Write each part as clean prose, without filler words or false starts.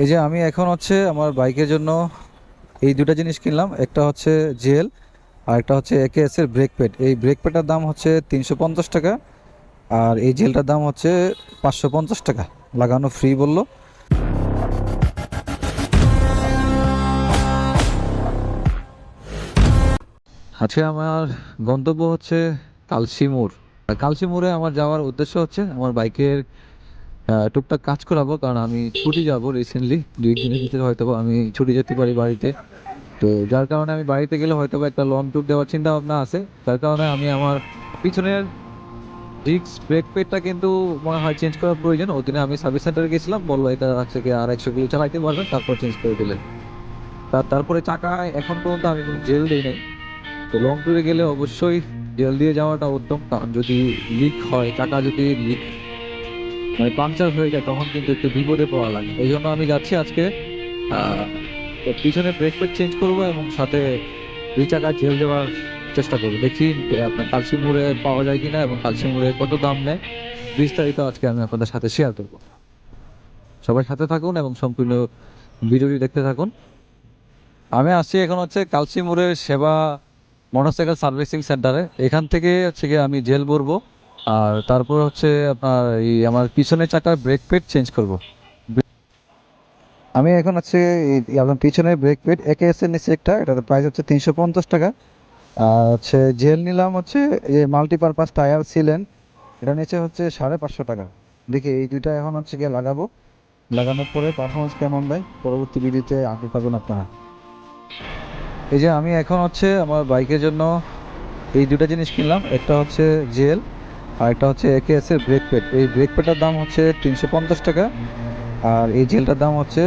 এই যে আমি এখন হচ্ছে আমার বাইকের জন্য এই দুটো জিনিস কিনলাম। একটা হচ্ছে জেল আর একটা হচ্ছে একেএস এর ব্রেক প্যাড। এই ব্রেক প্যাডটার দাম হচ্ছে 350 টাকা, আর এই জেলটার দাম হচ্ছে 550 টাকা, লাগানো ফ্রি বললো। আজকে আমার গন্তব্য হচ্ছে কালসিমুর। কালসিমুরে আমার যাওয়ার উদ্দেশ্য হচ্ছে আমার বাইকের টুকটাক কাজ করাবো, কারণ আমি ছুটি যাব রিসেন্টলি 2 দিনের ভিতরে হয়তো আমি ছুটি যেতে পারি বাড়িতে। তো যার কারণে আমি বাড়িতে গেলে হয়তো একটা লং ট্যুর দেওয়ার চিন্তা ভাবনা আছে। তার কারণে আমি আমার পিছনের ডিস্ক ব্রেক প্যাডটা কিন্তু মনে হয় চেঞ্জ করার প্রয়োজন। ওদিনে আমি সার্ভিস সেন্টারে গেছিলাম, বললো এটা হচ্ছে কি আর 100 কিলো চালাইতে পারবেন, তারপর চেঞ্জ করে দিলেন। তারপরে চাকায় এখন পর্যন্ত আমি কোনো জেল দিই নাই। তো লং ট্যুরে গেলে অবশ্যই জেল দিয়ে যাওয়াটা উত্তম, কারণ যদি লিক হয়, চাকা যদি লিক মানে পাংচার হয়ে যায়, তখন কিন্তু একটু বিপদে পড়া লাগে। এই জন্য আমি যাচ্ছি আজকে আহ পিছনে ব্রেক প্যাড চেঞ্জ করবো এবং সাথে 2 চাকা জেল দেওয়ার চেষ্টা করবো। দেখি আপনার কালসিমুরে পাওয়া যায় কিনা এবং কালসিমুরে কত দাম নেয়, বিস্তারিত আজকে আমি আপনাদের সাথে শেয়ার করবো। সবাই সাথে থাকুন এবং সম্পূর্ণ ভিডিওটি দেখতে থাকুন। আমি আসছি এখন হচ্ছে কালসিমুরের সেবা মোটরসাইকেল সার্ভিসিং সেন্টারে। এখান থেকে হচ্ছে গিয়ে আমি জেল ভরবো, আর তারপর হচ্ছে আপনার এই আমার পিছনের চাকার ব্রেক প্যাড চেঞ্জ করব। আমি এখন হচ্ছে আপনার পিছনের ব্রেক প্যাড একেএস এর নিচে একটা, এটার প্রাইস হচ্ছে 350 টাকা। আর হচ্ছে জেল নিলাম হচ্ছে এই মাল্টিপারপাস টায়ার সিলেন, এটা নিচে হচ্ছে 550 টাকা। দেখি এই দুইটা এখন হচ্ছে গিয়ে লাগাবো, লাগানোর পরে পারফরমেন্স কেমন দেয় পরবর্তী ভিডিওতে আনতে পারবেন আপনারা। এই যে আমি এখন হচ্ছে আমার বাইকের জন্য এই দুটো জিনিস কিনলাম। একটা হচ্ছে জেল আর একটা হচ্ছে একেএস এর ব্রেক প্যাড। এই ব্রেক প্যাডটার দাম হচ্ছে 350 টাকা, আর এই জেলটার দাম হচ্ছে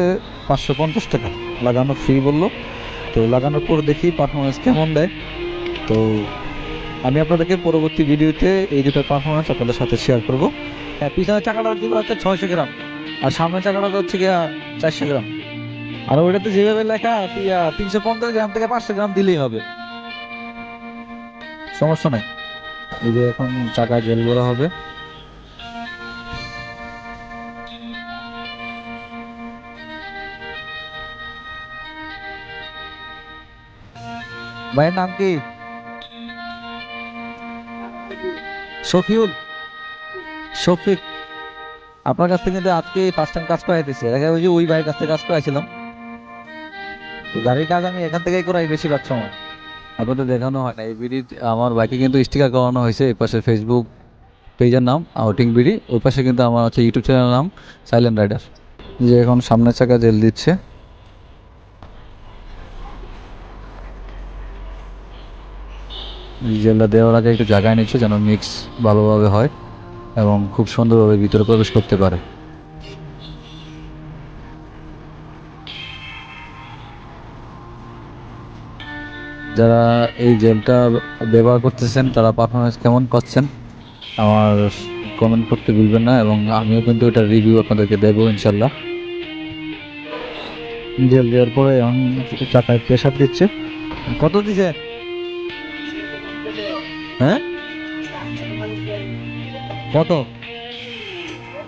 550 টাকা, লাগানো ফ্রি বললো। তো লাগানোর পর দেখি পারফরমেন্স কেমন দেয়। তো আমি আপনাদেরকে পরবর্তী ভিডিওতে এই দুটোর পারফরমেন্স আপনাদের সাথে শেয়ার করব। হ্যাঁ, পিছনের চাকাটা দিব হচ্ছে 600 গ্রাম, আর সামনের চাকাটা হচ্ছে গিয়া 400 গ্রাম। আর ওইটাতে যেভাবে লেখা 350 গ্রাম থেকে 500 গ্রাম দিলেই হবে, সমস্যা নাই। এই যে এখন চাকায় জেল ভরা হবে। ভাইয়ের নাম কি? শফিউল, শফিক। আপনার কাছ থেকে কিন্তু আজকে ফার্স্ট টাইম কাজ করাইতেছি। এর আগে ওই যে ওই ভাইয়ের কাছ থেকে কাজ করাইছিলাম। গাড়ির কাজ আমি এখান থেকেই করাই বেশিরভাগ সময়। আপনাদের দেখানো হয় না এই বিডি। আমার বাইকে কিন্তু স্টিকার করানো হয়েছে। এই পাশে ফেসবুক পেজের নাম আউটিং বিডি, ওই পাশে কিন্তু আমার হচ্ছে ইউটিউব চ্যানেলের নাম সাইলেন্ট রাইডার। যে এখন সামনের চাকা জেল দিচ্ছে। জেলটা দেওয়ার আগে একটু জায়গায় নিচ্ছে যেন মিক্স ভালোভাবে হয় এবং খুব সুন্দরভাবে ভিতরে প্রবেশ করতে পারে। যারা এই জেলটা ব্যবহার করতেছেন তারা পারফরমেন্স কেমন পাচ্ছেন আমার কমেন্ট করতে ভুলবেন না, এবং আমিও কিন্তু এটার রিভিউ আপনাদেরকে দেবো ইনশাল্লাহ। জেল দেওয়ার পরে এখন চাকায় প্রেশার দিচ্ছে। কত দিছে? হ্যাঁ, কত?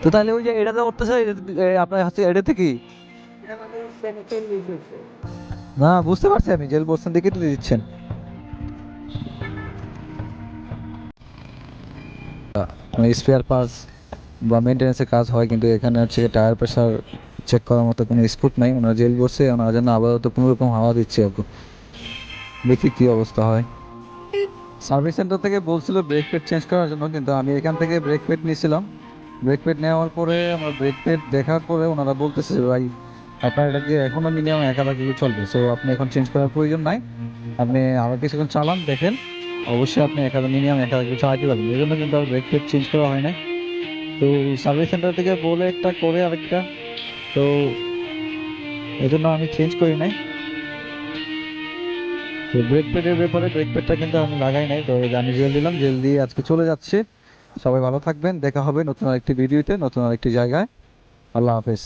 তো তাহলে ওই যে এটাতে করতেছে আপনার হচ্ছে এটাতে কি না বুঝতে পারছি আমি, জেল বলছেন দেখে তো দিচ্ছেন। স্পেয়ার পার্টস বা মেনটেন্যান্সের কাজ হয়, কিন্তু এখানে হচ্ছে টায়ার প্রেশার চেক করার মতো কোনো স্পট নাই। ওনারা জেল বসছে, ওনারা যেন আপাতত কোনো রকম হাওয়া দিচ্ছে আর কি। দেখি কী অবস্থা হয়। সার্ভিস সেন্টার থেকে বলছিল ব্রেক প্যাড চেঞ্জ করার জন্য, কিন্তু আমি এখান থেকে ব্রেক প্যাড নিয়েছিলাম। ব্রেক প্যাড নেওয়ার পরে আমার ব্রেক প্যাড দেখার পরে ওনারা বলতেছে ভাই আপনার এটা দিয়ে এখনও মিনিমাম 1000 কিলো চলবে, সো আপনি এখন চেঞ্জ করার প্রয়োজন নাই। আপনি আরও কিছুক্ষণ চালান, দেখেন অবশ্যই আপনি মিনিমাম 1000 কিলো চালাতে পারবেন। এই জন্য কিন্তু আর ব্রেক প্যাড চেঞ্জ করা হয় না। তো সার্ভিস সেন্টার থেকে বলে একটা করে আরেকটা, তো এই জন্য আমি চেঞ্জ করি নাই। তো ব্রেক প্যাডের ব্যাপারে ব্রেক প্যাডটা কিন্তু আমি লাগাই নাই। তো আমি জেল দিলাম, জেল দিয়ে আজকে চলে যাচ্ছে। সবাই ভালো থাকবেন, দেখা হবে নতুন আরেকটি ভিডিওতে নতুন আরেকটি জায়গায়। আল্লাহ হাফেজ।